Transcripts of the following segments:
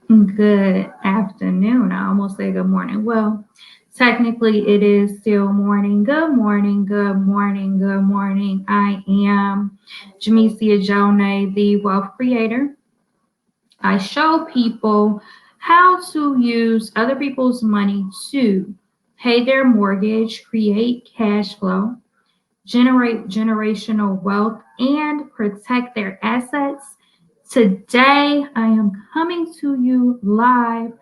Good afternoon. I almost say good morning. Well, technically, it is still morning. Good morning. Good morning. Good morning. I am Jamesia Jonah, the wealth creator. I show people how to use other people's money to pay their mortgage, create cash flow, generate generational wealth, and protect their assets. Today, I am coming to you live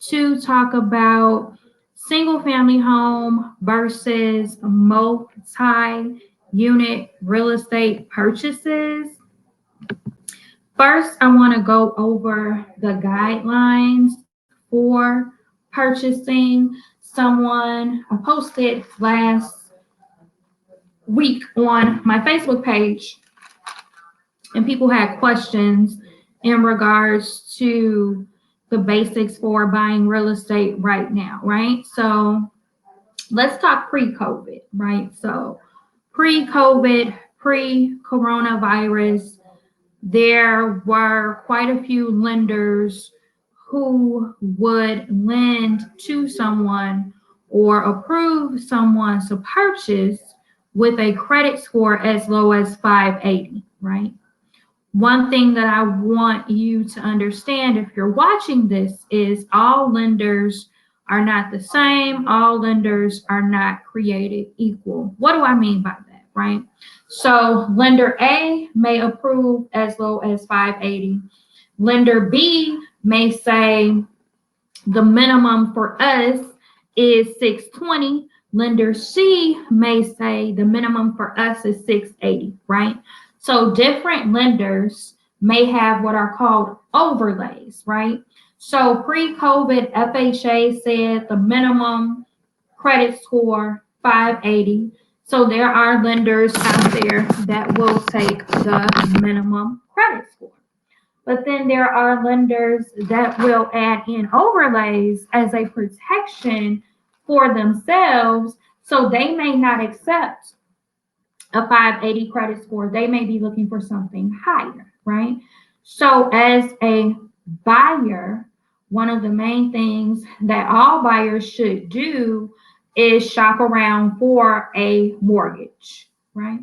to talk about single family home versus multi unit real estate purchases. First, I want to go over the guidelines for purchasing someone. I posted last week on my Facebook page, and people had questions in regards to the basics for buying real estate right now, right? So let's talk pre-COVID, right? So pre-COVID, pre-coronavirus, there were quite a few lenders who would lend to someone or approve someone to purchase with a credit score as low as 580, right? One thing that I want you to understand if you're watching this is all lenders are not the same. All lenders are not created equal. What do I mean by that, right? So lender A may approve as low as 580. Lender B may say the minimum for us is 620. Lender C may say the minimum for us is 680, right? So different lenders may have what are called overlays, right? So pre-COVID, FHA said the minimum credit score 580. So there are lenders out there that will take the minimum credit score. But then there are lenders that will add in overlays as a protection for themselves. So they may not accept a 580 credit score. They may be looking for something higher, right? So as a buyer, one of the main things that all buyers should do is shop around for a mortgage, right?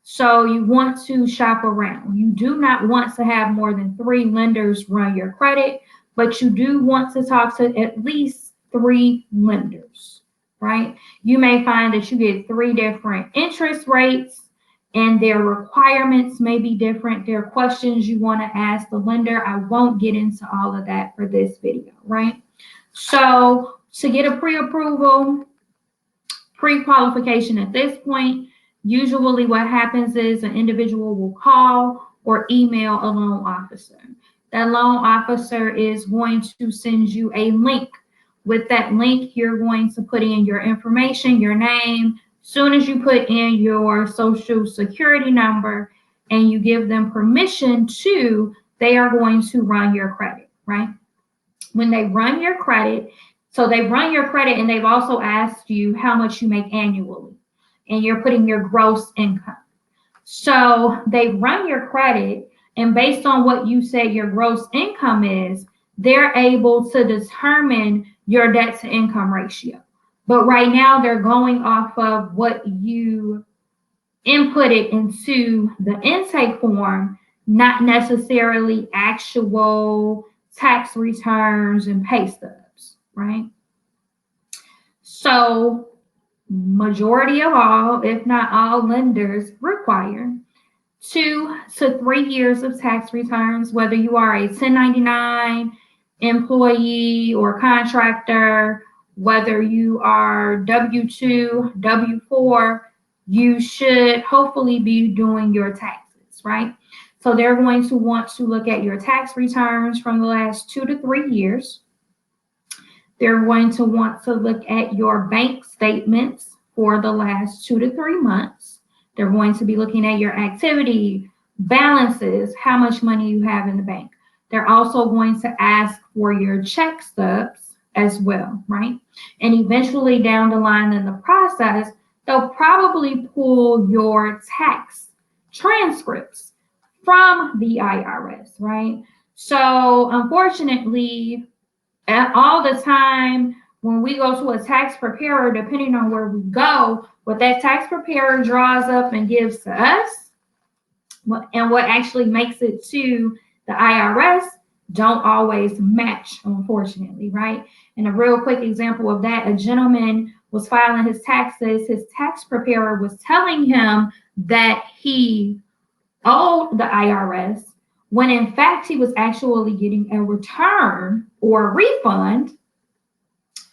So you want to shop around. You do not want to have more than three lenders run your credit, but you do want to talk to at least three lenders, right? You may find that you get three different interest rates and their requirements may be different. There are questions you want to ask the lender. I won't get into all of that for this video, right? So to get a pre-approval, pre-qualification at this point, usually what happens is an individual will call or email a loan officer. That loan officer is going to send you a link. With that link, you're going to put in your information, your name. Soon as you put in your social security number and you give them permission to, they are going to run your credit, right? When they run your credit, so they run your credit and they've also asked you how much you make annually, and you're putting your gross income. So they run your credit, and based on what you said your gross income is, they're able to determine your debt to income ratio. But right now, they're going off of what you inputted into the intake form, not necessarily actual tax returns and pay stubs, right? So majority of all, if not all lenders require 2 to 3 years of tax returns, whether you are a 1099 employee or contractor, whether you are W-2, W-4, you should hopefully be doing your taxes, right? So they're going to want to look at your tax returns from the last 2 to 3 years. They're going to want to look at your bank statements for the last 2 to 3 months. They're going to be looking at your activity, balances, how much money you have in the bank. They're also going to ask for your check stubs as well, right? And eventually down the line in the process, they'll probably pull your tax transcripts from the IRS, right? So unfortunately, all the time when we go to a tax preparer, depending on where we go, what that tax preparer draws up and gives to us, and what actually makes it to the IRS don't always match, unfortunately, right? And a real quick example of that, a gentleman was filing his taxes. His tax preparer was telling him that he owed the IRS when in fact he was actually getting a return or a refund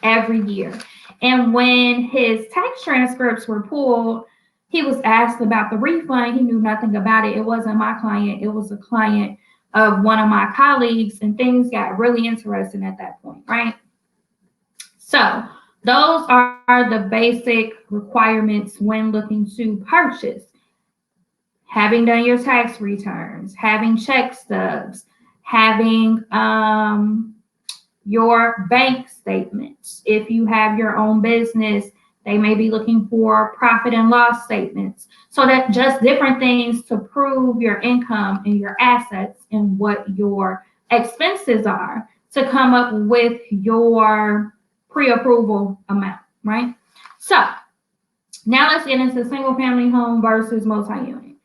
every year. And when his tax transcripts were pulled, he was asked about the refund. He knew nothing about it. It wasn't my client, it was a client of one of my colleagues, and things got really interesting at that point, right? So, those are the basic requirements when looking to purchase. Having done your tax returns, having check stubs, having your bank statements. If you have your own business, they may be looking for profit and loss statements. So that just different things to prove your income and your assets and what your expenses are to come up with your pre-approval amount, right? So now let's get into single family home versus multi-unit.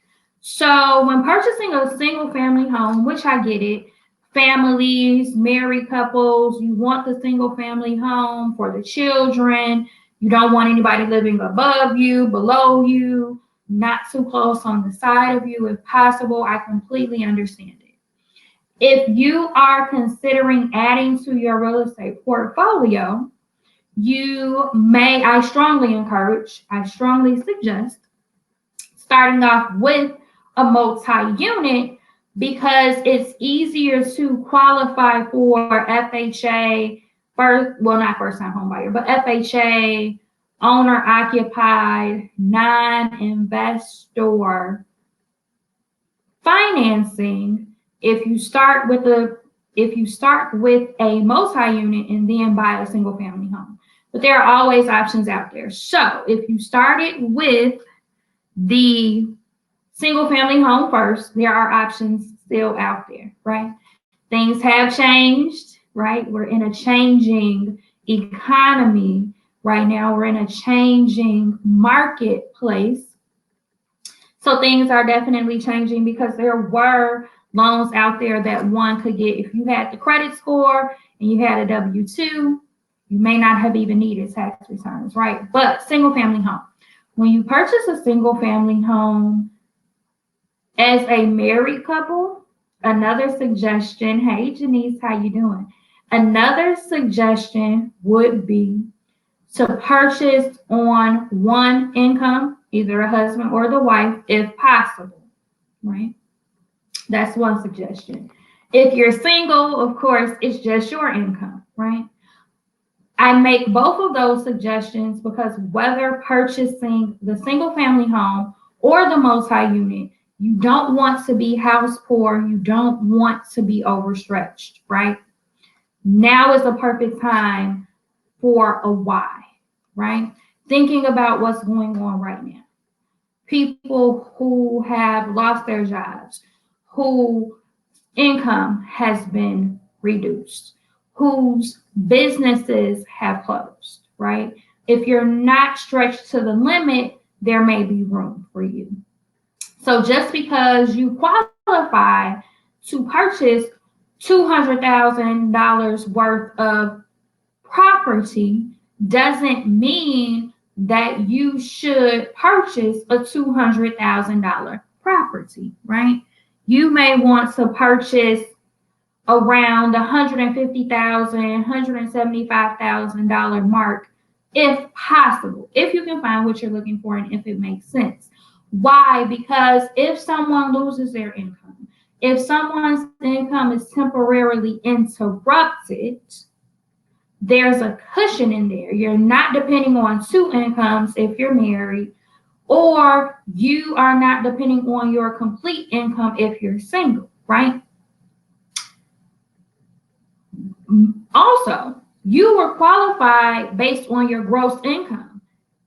So when purchasing a single family home, which I get it, families, married couples, you want the single family home for the children. You don't want anybody living above you, below you, not too close on the side of you if possible. I completely understand it. If you are considering adding to your real estate portfolio, I strongly encourage, I strongly suggest starting off with a multi-unit because it's easier to qualify for FHA, not first time home buyer, but FHA, owner occupied, non-investor financing if you start with a multi-unit and then buy a single family home. But there are always options out there. So if you started with the single family home first, there are options still out there, right? Things have changed, right? We're in a changing economy right now. We're in a changing marketplace. So things are definitely changing because there were loans out there that one could get. If you had the credit score and you had a W-2, you may not have even needed tax returns, right? But single family home. When you purchase a single family home as a married couple, another suggestion, hey Janice, how you doing? Another suggestion would be to purchase on one income, either a husband or the wife, if possible, right? That's one suggestion. If you're single, of course, it's just your income, right? I make both of those suggestions because whether purchasing the single family home or the multi-unit, you don't want to be house poor. You don't want to be overstretched, right? Now is the perfect time for a why, right? Thinking about what's going on right now. People who have lost their jobs, whose income has been reduced, whose businesses have closed, right? If you're not stretched to the limit, there may be room for you. So just because you qualify to purchase $200,000 worth of property doesn't mean that you should purchase a $200,000 property, right? You may want to purchase around the $150,000, $175,000 mark, if possible, if you can find what you're looking for and if it makes sense. Why? Because if someone loses their income, if someone's income is temporarily interrupted, there's a cushion in there. You're not depending on two incomes if you're married, or you are not depending on your complete income if you're single, right? Also, you were qualified based on your gross income.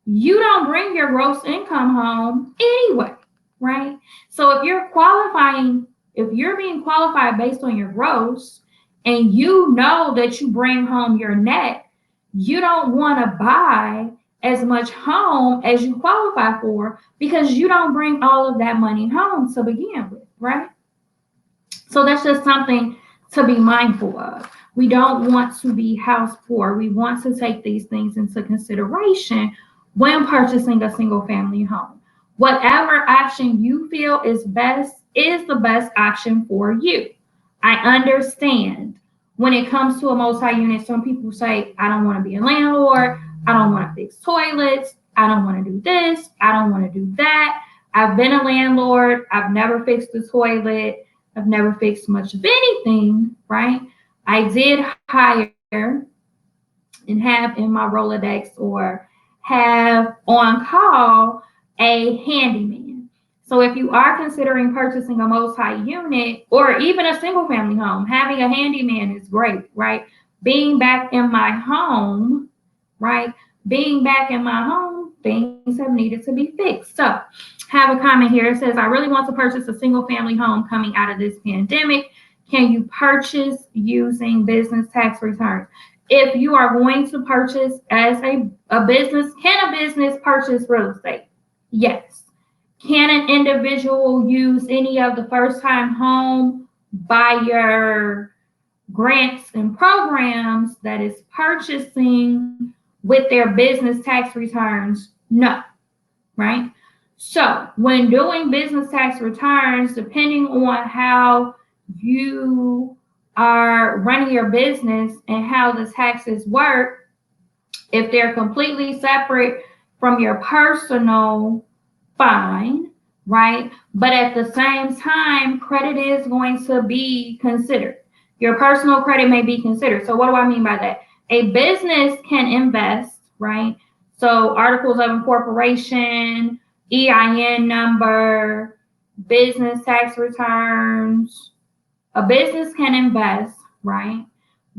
You don't bring your gross income home anyway, right? So if you're qualifying If you're being qualified based on your gross and you know that you bring home your net, you don't want to buy as much home as you qualify for because you don't bring all of that money home to begin with, right? So that's just something to be mindful of. We don't want to be house poor. We want to take these things into consideration when purchasing a single family home. Whatever option you feel is best is the best option for you. I understand when it comes to a multi-unit, some people say, I don't want to be a landlord. I don't want to fix toilets. I don't want to do this. I don't want to do that. I've been a landlord. I've never fixed a toilet. I've never fixed much of anything, right? I did hire and have in my Rolodex or have on call a handyman. So if you are considering purchasing a multi-unit or even a single family home, having a handyman is great, right? Being back in my home, right? Being back in my home, things have needed to be fixed. So have a comment here. It says, I really want to purchase a single family home coming out of this pandemic. Can you purchase using business tax returns? If you are going to purchase as a business, can a business purchase real estate? Yes. Can an individual use any of the first time home buyer grants and programs that is purchasing with their business tax returns? No, right? So when doing business tax returns, depending on how you are running your business and how the taxes work, if they're completely separate from your personal, fine, right? But at the same time, credit is going to be considered. Your personal credit may be considered. So what do I mean by that? A business can invest, right? So articles of incorporation, EIN number, business tax returns. A business can invest, right?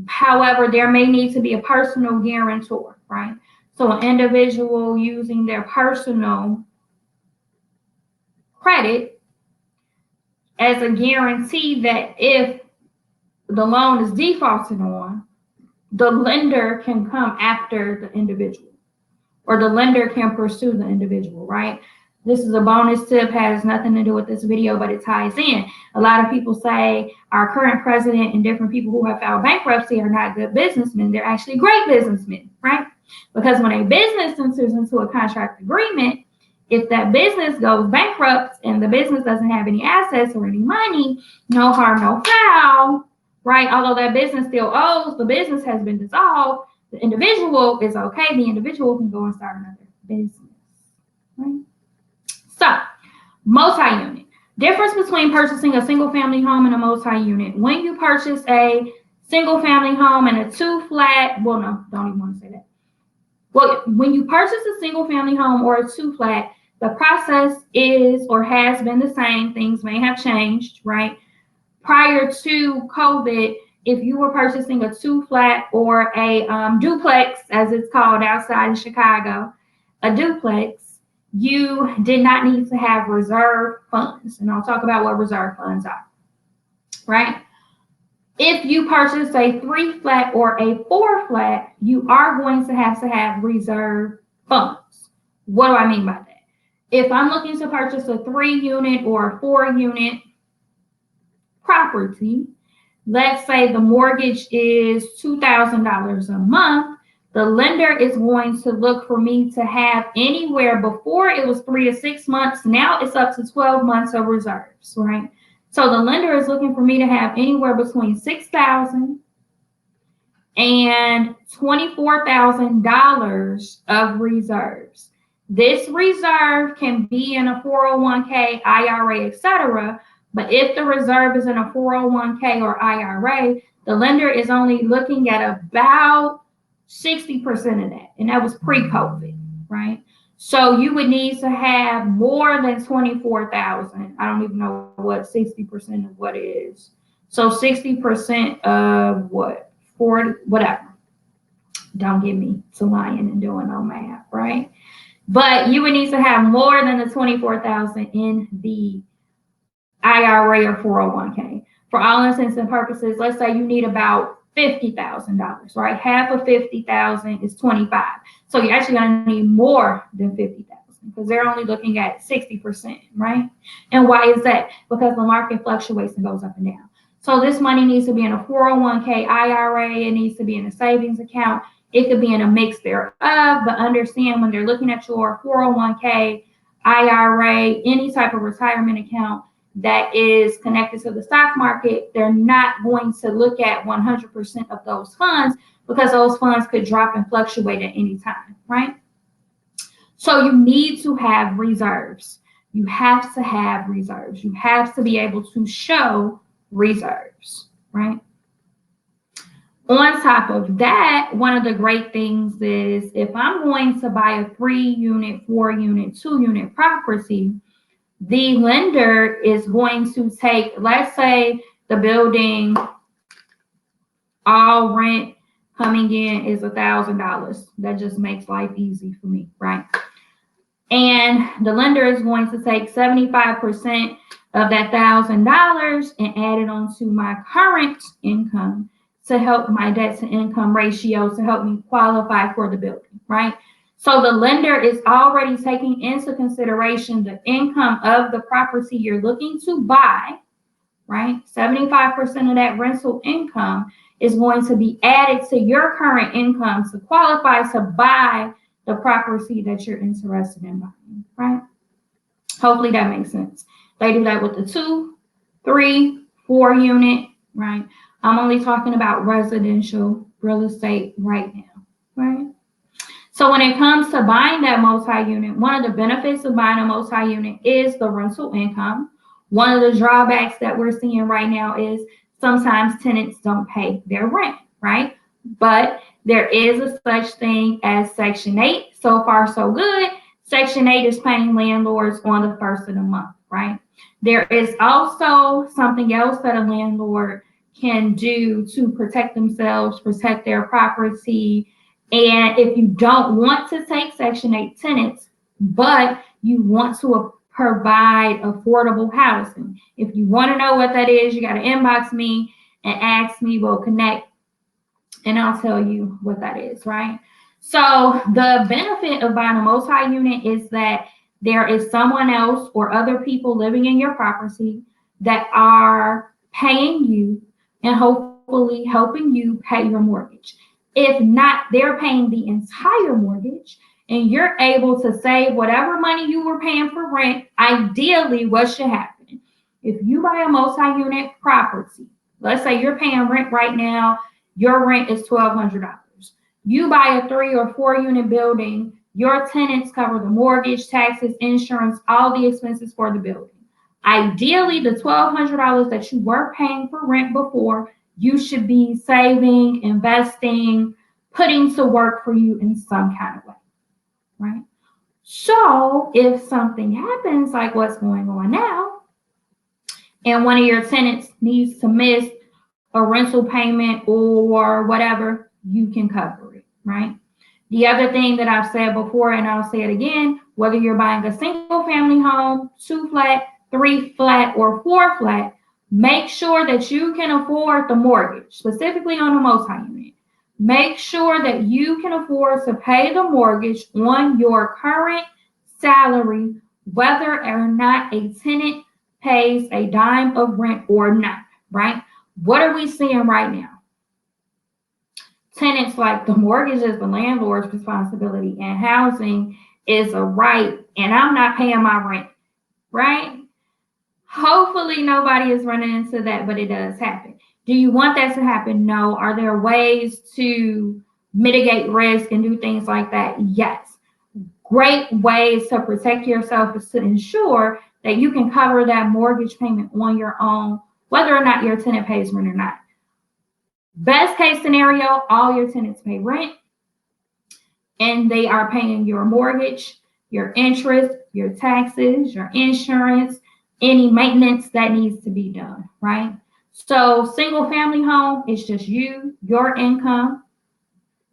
However, there may need to be a personal guarantor, right? So an individual using their personal credit as a guarantee that if the loan is defaulted on, the lender can come after the individual or the lender can pursue the individual, right? This is a bonus tip, has nothing to do with this video, but it ties in. A lot of people say our current president and different people who have filed bankruptcy are not good businessmen. They're actually great businessmen, right? Because when a business enters into a contract agreement, if that business goes bankrupt and the business doesn't have any assets or any money, no harm, no foul, right? Although that business still owes, the business has been dissolved, the individual is okay. The individual can go and start another business, right? So, multi-unit. Difference between purchasing a single family home and a multi-unit. When you purchase a single family home and a two-flat, well, no, don't even want to say that. Well, when you purchase a single family home or a two-flat, the process is or has been the same. Things may have changed, right? Prior to COVID, if you were purchasing a two-flat or a duplex, as it's called outside of Chicago, a duplex, you did not need to have reserve funds. And I'll talk about what reserve funds are, right? If you purchase a 3-flat or a 4-flat, you are going to have reserve funds. What do I mean by that? If I'm looking to purchase a 3-unit or a 4-unit property, let's say the mortgage is $2,000 a month, the lender is going to look for me to have anywhere, before it was 3 to 6 months, now it's up to 12 months of reserves, right? So the lender is looking for me to have anywhere between $6,000 and $24,000 of reserves. This reserve can be in a 401k, IRA, etc. But if the reserve is in a 401k or IRA, the lender is only looking at about 60% of that. And that was pre-COVID, right? So you would need to have more than 24,000. I don't even know what 60% of what is. So 60% of what? 40, whatever. Don't get me to lying and doing no math, right? But you would need to have more than the 24,000 in the IRA or 401k. For all intents and purposes, let's say you need about $50,000, right? Half of 50,000 is 25. So you're actually going to need more than 50,000 because they're only looking at 60%, right? And why is that? Because the market fluctuates and goes up and down. So this money needs to be in a 401k, IRA, it needs to be in a savings account. It could be in a mix thereof, but understand when they're looking at your 401k, IRA, any type of retirement account that is connected to the stock market, they're not going to look at 100% of those funds because those funds could drop and fluctuate at any time, right? So you need to have reserves. You have to have reserves. You have to be able to show reserves, right? On top of that, one of the great things is if I'm going to buy a 3-unit, 4-unit, 2-unit property, the lender is going to take, let's say the building, all rent coming in is $1,000. That just makes life easy for me, right? And the lender is going to take 75% of that $1,000 and add it onto my current income to help my debt to income ratio to help me qualify for the building, right? So the lender is already taking into consideration the income of the property you're looking to buy, right? 75% of that rental income is going to be added to your current income to qualify to buy the property that you're interested in buying, right? Hopefully that makes sense. They do that with the 2, 3, 4 unit, right? I'm only talking about residential real estate right now, right? So when it comes to buying that multi-unit, one of the benefits of buying a multi-unit is the rental income. One of the drawbacks that we're seeing right now is sometimes tenants don't pay their rent, right? But there is a such thing as Section 8. So far, so good. Section 8 is paying landlords on the first of the month, right? There is also something else that a landlord can do to protect themselves, protect their property. And if you don't want to take Section 8 tenants, but you want to provide affordable housing, if you want to know what that is, you got to inbox me and ask me. We'll connect and I'll tell you what that is, right? So the benefit of buying a multi-unit is that there is someone else or other people living in your property that are paying you and hopefully helping you pay your mortgage. If not, they're paying the entire mortgage and you're able to save whatever money you were paying for rent. Ideally, what should happen? If you buy a multi-unit property, let's say you're paying rent right now, your rent is $1,200. You buy a 3 or 4 unit building, your tenants cover the mortgage, taxes, insurance, all the expenses for the building. Ideally, the $1,200 that you were paying for rent before, you should be saving, investing, putting to work for you in some kind of way, right? So if something happens like what's going on now, and one of your tenants needs to miss a rental payment or whatever, you can cover it, right? The other thing that I've said before, and I'll say it again, whether you're buying a single family home, 2 flat, 3 flat, or 4 flat, make sure that you can afford the mortgage, specifically on a multi-unit. Make sure that you can afford to pay the mortgage on your current salary, whether or not a tenant pays a dime of rent or not, right? What are we seeing right now? Tenants, like, the mortgage is the landlord's responsibility and housing is a right, and I'm not paying my rent, right? Hopefully nobody is running into that, but it does happen. Do you want that to happen? No. Are there ways to mitigate risk and do things like that? Yes. Great ways to protect yourself is to ensure that you can cover that mortgage payment on your own, whether or not your tenant pays rent or not. Best case scenario, all your tenants pay rent and they are paying your mortgage, your interest, your taxes, your insurance, any maintenance that needs to be done, right? So single family home, it's just you, your income,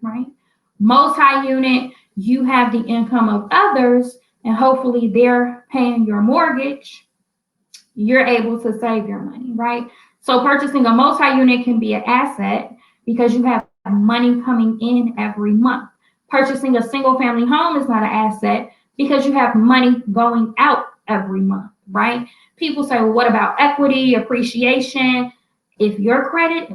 right? Multi-unit, you have the income of others and hopefully they're paying your mortgage. you're able to save your money, right? So purchasing a multi-unit can be an asset because you have money coming in every month. Purchasing a single family home is not an asset because you have money going out every month, right? People say, well, what about equity, appreciation? If your credit,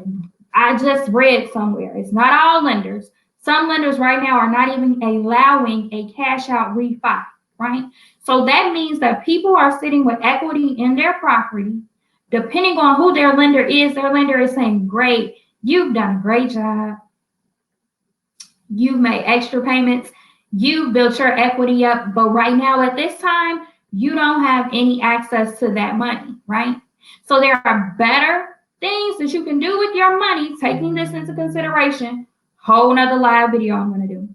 I just read somewhere, it's not all lenders. Some lenders right now are not even allowing a cash out refi, right? So that means that people are sitting with equity in their property. Depending on who their lender is saying, great, you've done a great job. You've made extra payments. You've built your equity up. But right now at this time, you don't have any access to that money, right? So there are better things that you can do with your money, taking this into consideration. Whole nother live video I'm going to do.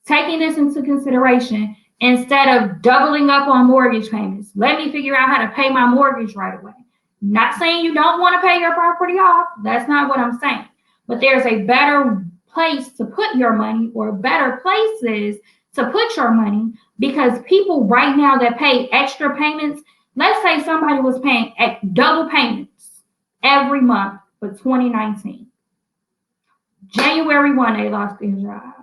Taking this into consideration instead of doubling up on mortgage payments. Let me figure out how to pay my mortgage right away. Not saying you don't want to pay your property off. That's not what I'm saying. But there's a better place to put your money or better places to put your money because people right now that pay extra payments, let's say somebody was paying double payments every month for 2019. January 1, they lost their job.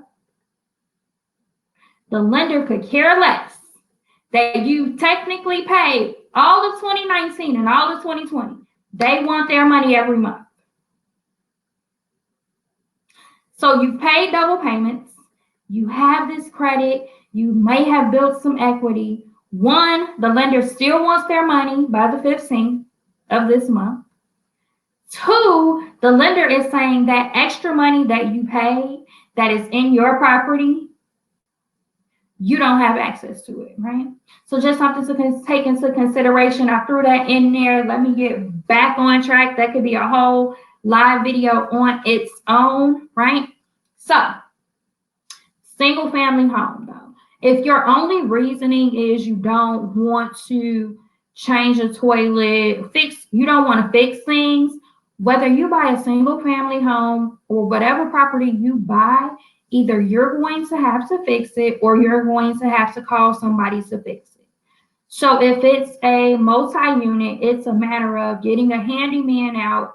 The lender could care less that you technically paid all of 2019 and all of 2020. They want their money every month. So you paid double payments. You have this credit. You may have built some equity. One, the lender still wants their money by the 15th of this month. Two, the lender is saying that extra money that you paid that is in your property, you don't have access to it, right? So just something to take into consideration. I threw that in there. Let me get back on track. That could be a whole live video on its own, right? So, single family home though. If your only reasoning is you don't want to change a toilet, you don't want to fix things, whether you buy a single family home or whatever property you buy, either you're going to have to fix it or you're going to have to call somebody to fix it. So if it's a multi-unit, it's a matter of getting a handyman out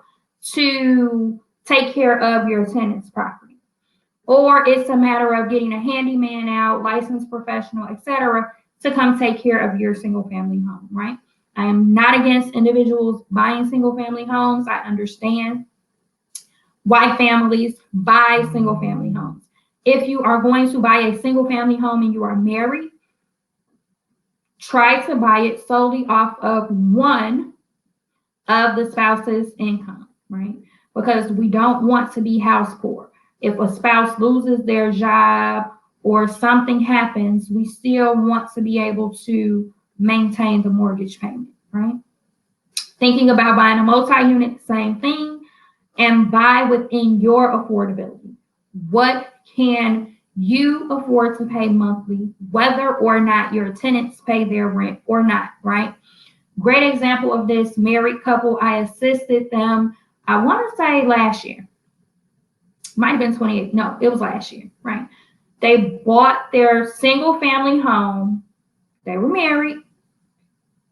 to take care of your tenant's property. Or it's a matter of getting a handyman out, licensed professional, etc., to come take care of your single family home, right? I am not against individuals buying single family homes. I understand why families buy single family homes. If you are going to buy a single family home and you are married, try to buy it solely off of one of the spouse's income, right? Because we don't want to be house poor. If a spouse loses their job or something happens, we still want to be able to maintain the mortgage payment, right? Thinking about buying a multi-unit, same thing, and buy within your affordability. What can you afford to pay monthly, whether or not your tenants pay their rent or not, right? Great example of this, married couple. I assisted them, I want to say last year. Might have been 28. No, it was last year, right? They bought their single family home. They were married.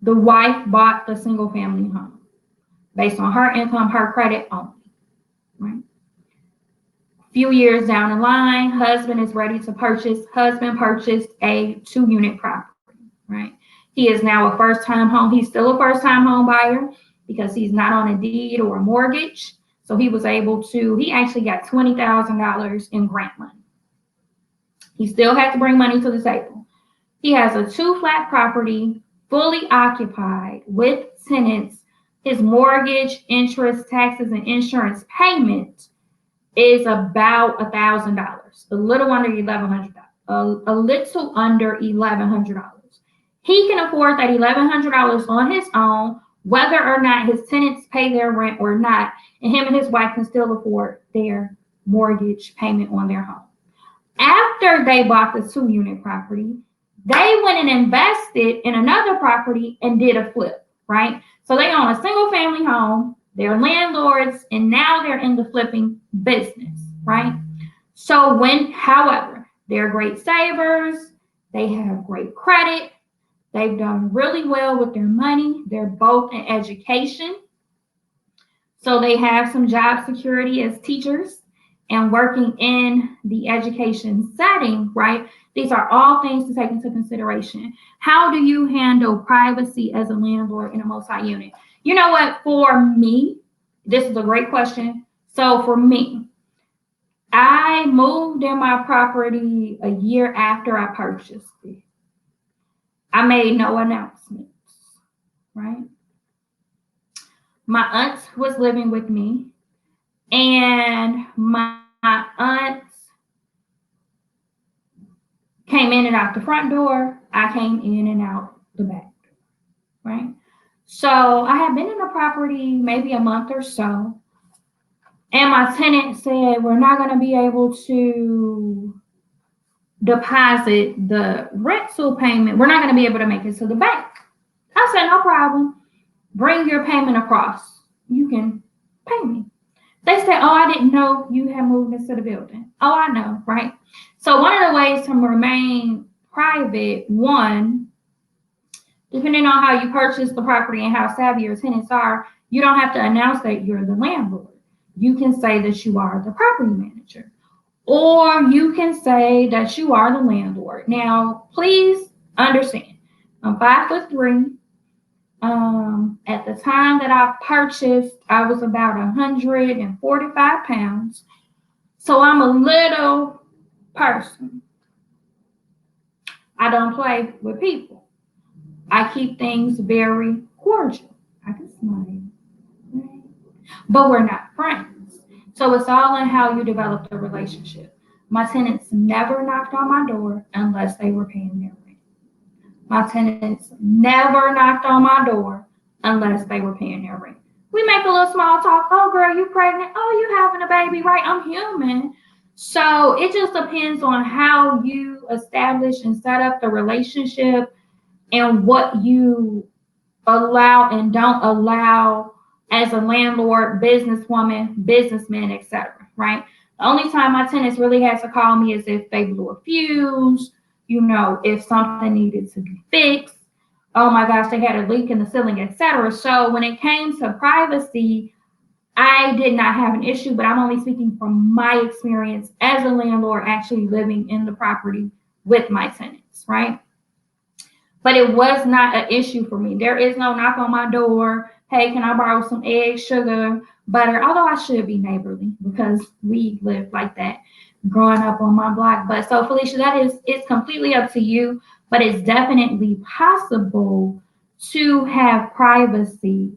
The wife bought the single family home based on her income, her credit only, right? Few years down the line, husband is ready to purchase. Husband purchased a 2-unit property, right? He is now a first-time home. He's still a first-time home buyer because he's not on a deed or a mortgage. So he was able to, he actually got $20,000 in grant money. He still had to bring money to the table. He has a 2-flat property, fully occupied with tenants. His mortgage, interest, taxes, and insurance payment is about $1,000, a little under $1,100, a little under $1,100. He can afford that $1,100 on his own, whether or not his tenants pay their rent or not, and him and his wife can still afford their mortgage payment on their home. After they bought the 2-unit property, they went and invested in another property and did a flip, right? So they own a single family home, they're landlords, and now they're in the flipping business, right? So however, they're great savers, they have great credit, They've done really well with their money. They're both in education. So they have some job security as teachers and working in the education setting, right? These are all things to take into consideration. How do you handle privacy as a landlord in a multi-unit? You know what? For me, this is a great question. So for me, I moved in my property a year after I purchased it. I made no announcements, right? My aunt was living with me, and my aunt came in and out the front door. I came in and out the back, right? So I had been in the property maybe a month or so, and my tenant said, we're not going to be able to deposit the rental payment. We're not going to be able to make it to the bank. I said, no problem. Bring your payment across. You can pay me. They said, oh, I didn't know you had moved into the building. Oh, I know, right? So one of the ways to remain private, one, depending on how you purchase the property and how savvy your tenants are, you don't have to announce that you're the landlord. You can say that you are the property manager, or you can say that you are the landlord. Now, please understand, I'm 5'3". At the time that I purchased, I was about 145 pounds. So I'm a little person. I don't play with people. I keep things very cordial. I can smile, right? But we're not friends. So it's all in how you develop the relationship. My tenants never knocked on my door unless they were paying their rent. My tenants never knocked on my door unless they were paying their rent. We make a little small talk. Oh, girl, you pregnant? Oh, you having a baby, right? I'm human. So it just depends on how you establish and set up the relationship and what you allow and don't allow as a landlord, businesswoman, businessman, etc. Right? The only time my tenants really has to call me is if they blew a fuse, if something needed to be fixed. Oh my gosh, they had a leak in the ceiling, etc. So when it came to privacy, I did not have an issue, but I'm only speaking from my experience as a landlord actually living in the property with my tenants, right? But it was not an issue for me. There is no knock on my door. Hey, can I borrow some eggs, sugar, butter? Although I should be neighborly because we live like that growing up on my block. But so Felicia, it's completely up to you, but it's definitely possible to have privacy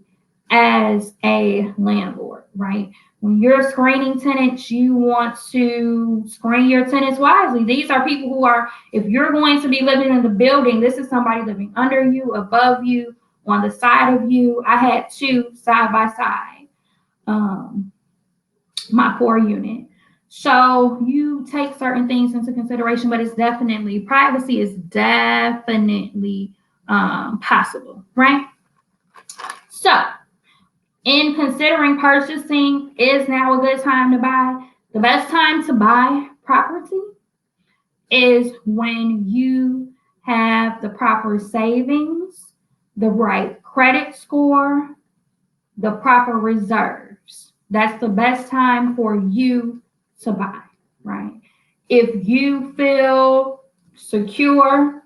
as a landlord, right? When you're screening tenants, you want to screen your tenants wisely. These are people who are, if you're going to be living in the building, this is somebody living under you, above you, on the side of you. I had two side by side, my core unit. So you take certain things into consideration, but it's definitely, privacy is definitely possible, right? So in considering purchasing, is now a good time to buy? The best time to buy property is when you have the proper savings, the right credit score, the proper reserves. That's the best time for you to buy, right? If you feel secure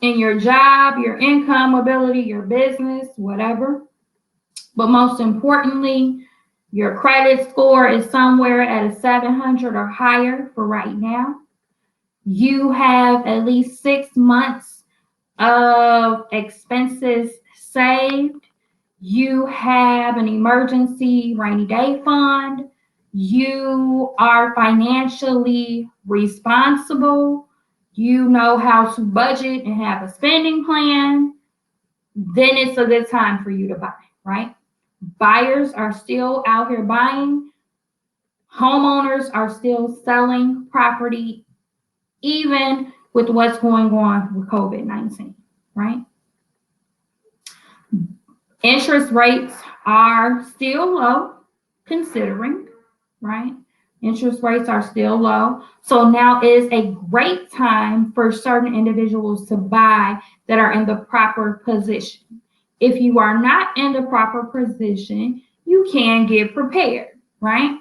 in your job, your income, ability, your business, whatever, but most importantly, your credit score is somewhere at a 700 or higher for right now. You have at least 6 months of expenses saved. You have an emergency rainy day fund. You are financially responsible. You know how to budget and have a spending plan. Then it's a good time for you to buy, right? Buyers are still out here buying. Homeowners are still selling property, even with what's going on with COVID-19, right? Interest rates are still low, considering, right? Interest rates are still low. So now is a great time for certain individuals to buy that are in the proper position. If you are not in the proper position, you can get prepared, right?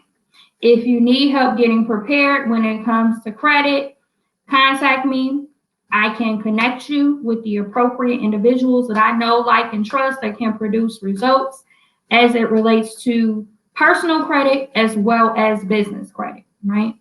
If you need help getting prepared when it comes to credit, contact me. I can connect you with the appropriate individuals that I know, like, and trust that can produce results as it relates to personal credit as well as business credit, right?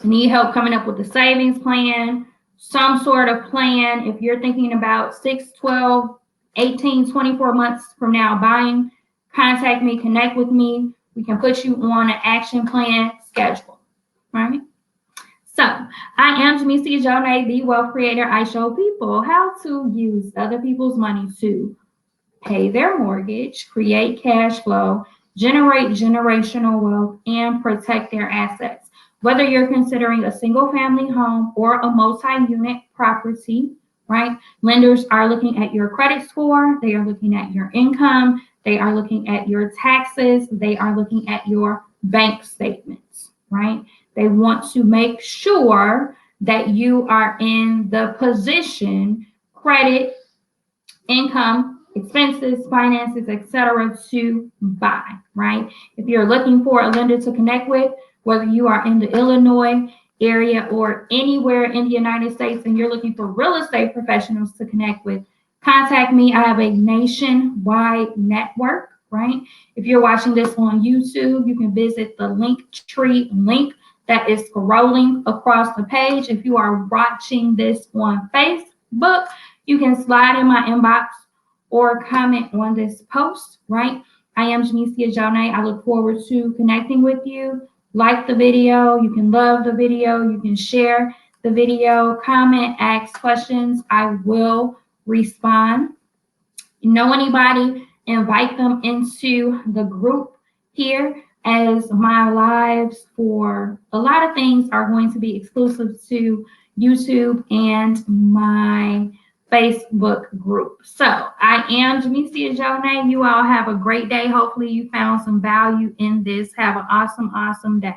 Need help coming up with a savings plan, some sort of plan. If you're thinking about 6, 12, 18, 24 months from now buying, contact me, connect with me. We can put you on an action plan schedule, right? So I am Jamesia Jonay, the wealth creator. I show people how to use other people's money to pay their mortgage, create cash flow, generate generational wealth, and protect their assets. Whether you're considering a single family home or a multi-unit property, right? Lenders are looking at your credit score, they are looking at your income, they are looking at your taxes, they are looking at your bank statements, right? They want to make sure that you are in the position, credit, income, expenses, finances, etc., to buy, right? If you're looking for a lender to connect with, whether you are in the Illinois area or anywhere in the United States and you're looking for real estate professionals to connect with, contact me. I have a nationwide network, right? If you're watching this on YouTube, you can visit the Linktree link that is scrolling across the page. If you are watching this on Facebook, you can slide in my inbox or comment on this post, right? I am Jamesia Jonay. I look forward to connecting with you. Like the video. You can love the video. You can share the video, comment, ask questions. I will respond. Know anybody, invite them into the group here, as my lives for a lot of things are going to be exclusive to YouTube and my Facebook group. So I am Jamesia Jonay. You all have a great day. Hopefully you found some value in this. Have an awesome, awesome day.